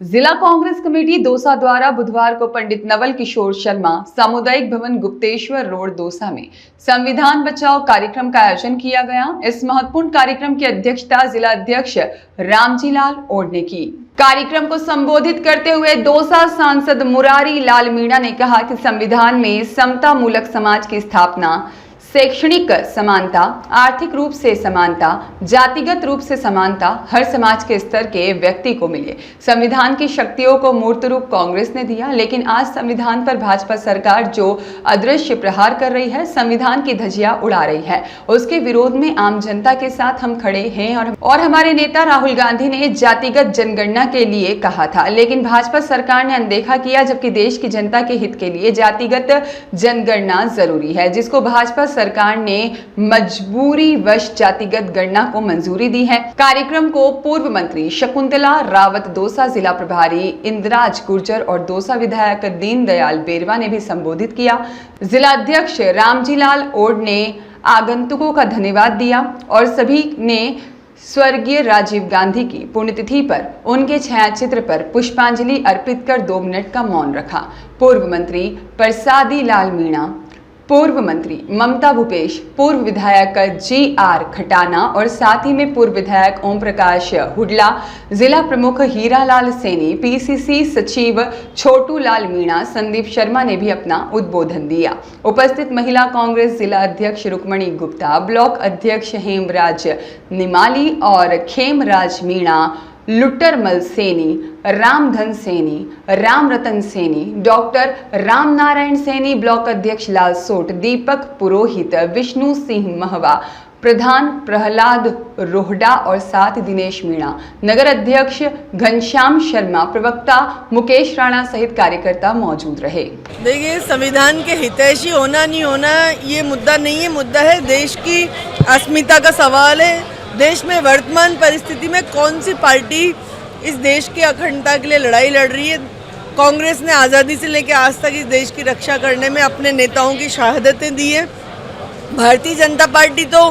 जिला कांग्रेस कमेटी दौसा द्वारा बुधवार को पंडित नवल किशोर शर्मा सामुदायिक भवन गुप्तेश्वर रोड दौसा में संविधान बचाओ कार्यक्रम का आयोजन किया गया। इस महत्वपूर्ण कार्यक्रम की अध्यक्षता जिला अध्यक्ष रामजीलाल ओड ने की। कार्यक्रम को संबोधित करते हुए दौसा सांसद मुरारी लाल मीणा ने कहा कि संविधान में समता मूलक समाज की स्थापना, शैक्षणिक समानता, आर्थिक रूप से समानता, जातिगत रूप से समानता हर समाज के स्तर के व्यक्ति को मिले। संविधान की शक्तियों को मूर्त रूप कांग्रेस ने दिया, लेकिन आज संविधान पर भाजपा सरकार जो अदृश्य प्रहार कर रही है, संविधान की धज्जियां उड़ा रही है, उसके विरोध में आम जनता के साथ हम खड़े हैं। और हमारे नेता राहुल गांधी ने जातिगत जनगणना के लिए कहा था, लेकिन भाजपा सरकार ने अनदेखा किया, जबकि देश की जनता के हित के लिए जातिगत जनगणना जरूरी है, जिसको भाजपा सरकार ने मजबूरी वश जातिगत गणना को मंजूरी दी है। कार्यक्रम को पूर्व मंत्री शकुंतला रावत, दौसा जिला प्रभारी इंद्राज गुर्जर और दौसा विधायक दीनदयाल बेरवा ने भी संबोधित किया। जिला अध्यक्ष रामजीलाल ओड ने आगंतुकों का धन्यवाद दिया और सभी ने स्वर्गीय राजीव गांधी की पुण्यतिथि पर उनके छायाचित्र पर पुष्पांजलि अर्पित कर 2 मिनट का मौन रखा। पूर्व मंत्री प्रसादी लाल मीणा, पूर्व मंत्री ममता भूपेश, पूर्व विधायक GR खटाना और साथ ही में पूर्व विधायक ओम प्रकाश हुडला, जिला प्रमुख हीरालाल सैनी, PCC सचिव छोटू लाल मीणा, संदीप शर्मा ने भी अपना उद्बोधन दिया। उपस्थित महिला कांग्रेस जिला अध्यक्ष रुक्मणी गुप्ता, ब्लॉक अध्यक्ष हेमराज निमाली और खेमराज मीणा, लुट्टरमल सैनी, रामधन सैनी, राम रतन सैनी, डॉक्टर राम नारायण सैनी, ब्लॉक अध्यक्ष लाल सोट, दीपक पुरोहित, विष्णु सिंह महवा, प्रधान प्रहलाद रोहडा और साथ दिनेश मीणा, नगर अध्यक्ष घनश्याम शर्मा, प्रवक्ता मुकेश राणा सहित कार्यकर्ता मौजूद रहे। देखिए, संविधान के हितैषी होना नहीं होना ये मुद्दा नहीं है, मुद्दा है देश की अस्मिता का सवाल है। देश में वर्तमान परिस्थिति में कौन सी पार्टी इस देश की अखंडता के लिए लड़ाई लड़ रही है। कांग्रेस ने आज़ादी से लेकर आज तक इस देश की रक्षा करने में अपने नेताओं की शहादतें दी है। भारतीय जनता पार्टी तो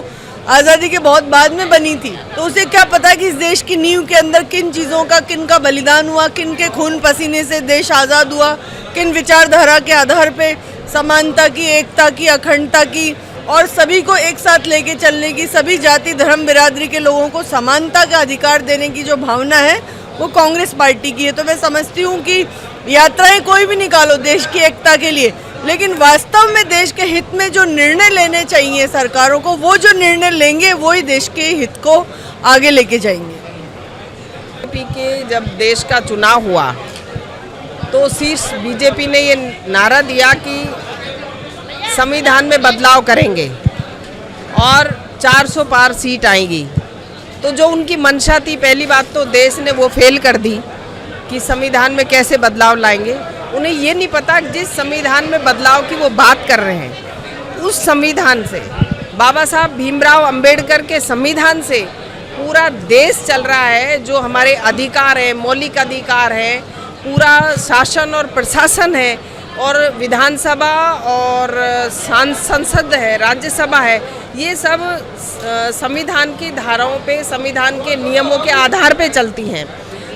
आज़ादी के बहुत बाद में बनी थी, तो उसे क्या पता कि इस देश की नींव के अंदर किन चीज़ों का, किन का बलिदान हुआ, किन के खून पसीने से देश आज़ाद हुआ, किन विचारधारा के आधार पर समानता की, एकता की, अखंडता की और सभी को एक साथ लेके चलने की, सभी जाति धर्म बिरादरी के लोगों को समानता का अधिकार देने की जो भावना है वो कांग्रेस पार्टी की है। तो मैं समझती हूँ कि यात्राएं कोई भी निकालो देश की एकता के लिए, लेकिन वास्तव में देश के हित में जो निर्णय लेने चाहिए सरकारों को, वो जो निर्णय लेंगे वो ही देश के हित को आगे लेके जाएंगे। बीजेपी के जब देश का चुनाव हुआ तो शीर्ष बीजेपी ने ये नारा दिया कि संविधान में बदलाव करेंगे और 400 पार सीट आएगी। तो जो उनकी मंशा थी, पहली बात तो देश ने वो फेल कर दी कि संविधान में कैसे बदलाव लाएंगे। उन्हें ये नहीं पता कि जिस संविधान में बदलाव की वो बात कर रहे हैं, उस संविधान से, बाबा साहब भीमराव अंबेडकर के संविधान से पूरा देश चल रहा है। जो हमारे अधिकार है, मौलिक अधिकार है, पूरा शासन और प्रशासन है और विधानसभा और संसद है, राज्यसभा है, ये सब संविधान की धाराओं पे, संविधान के नियमों के आधार पे चलती हैं।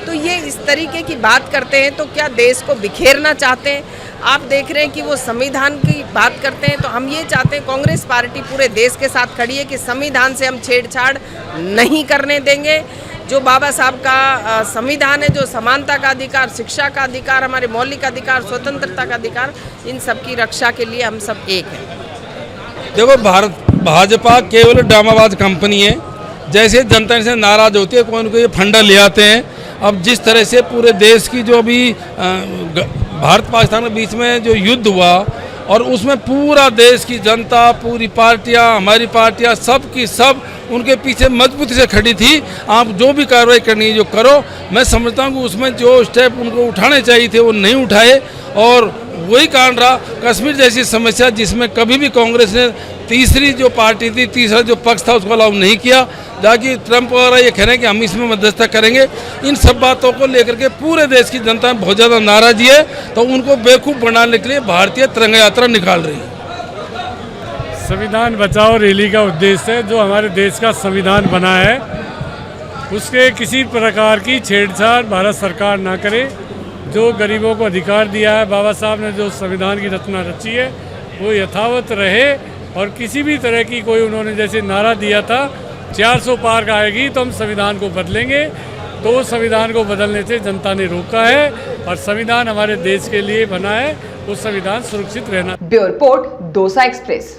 तो ये इस तरीके की बात करते हैं तो क्या देश को बिखेरना चाहते हैं? आप देख रहे हैं कि वो संविधान की बात करते हैं। तो हम ये चाहते हैं, कांग्रेस पार्टी पूरे देश के साथ खड़ी है कि संविधान से हम छेड़छाड़ नहीं करने देंगे। जो बाबा साहब का संविधान है, जो समानता का अधिकार, शिक्षा का अधिकार, हमारे मौलिक अधिकार, स्वतंत्रता का अधिकार, इन सब की रक्षा के लिए हम सब एक हैं। देखो, भाजपा केवल ड्रामाबाज कंपनी है। जैसे जनता से नाराज होती है, कोई ये फंडा ले आते हैं। अब जिस तरह से पूरे देश की जो अभी भारत पाकिस्तान के बीच में जो युद्ध हुआ और उसमें पूरा देश की जनता, पूरी पार्टियां, हमारी पार्टियां, सब की सब उनके पीछे मजबूती से खड़ी थी। आप जो भी कार्रवाई करनी है जो करो। मैं समझता हूँ कि उसमें जो स्टेप उनको उठाने चाहिए थे वो नहीं उठाए और वही कारण रहा कश्मीर जैसी समस्या, जिसमें कभी भी कांग्रेस ने तीसरी जो पार्टी थी, तीसरा जो पक्ष था, उसको अलाउ नहीं किया। जाकि ट्रंप वगैरह ये कह रहे हैं कि हम इसमें मध्यस्थता करेंगे। इन सब बातों को लेकर के पूरे देश की जनता में बहुत ज़्यादा नाराजगी है, तो उनको बेवकूफ़ बनाने के लिए भारतीय तिरंगा यात्रा निकाल रही है। संविधान बचाओ रैली का उद्देश्य है, जो हमारे देश का संविधान बना है उसके किसी प्रकार की छेड़छाड़ भारत सरकार ना करे। जो गरीबों को अधिकार दिया है, बाबा साहब ने जो संविधान की रचना रची है, वो यथावत रहे। और किसी भी तरह की कोई उन्होंने जैसे नारा दिया था 400 पार आएगी तो हम संविधान को बदलेंगे, तो संविधान को बदलने से जनता ने रोका है। और संविधान हमारे देश के लिए बना है, वो संविधान सुरक्षित रहना। Bureau report, dosa express.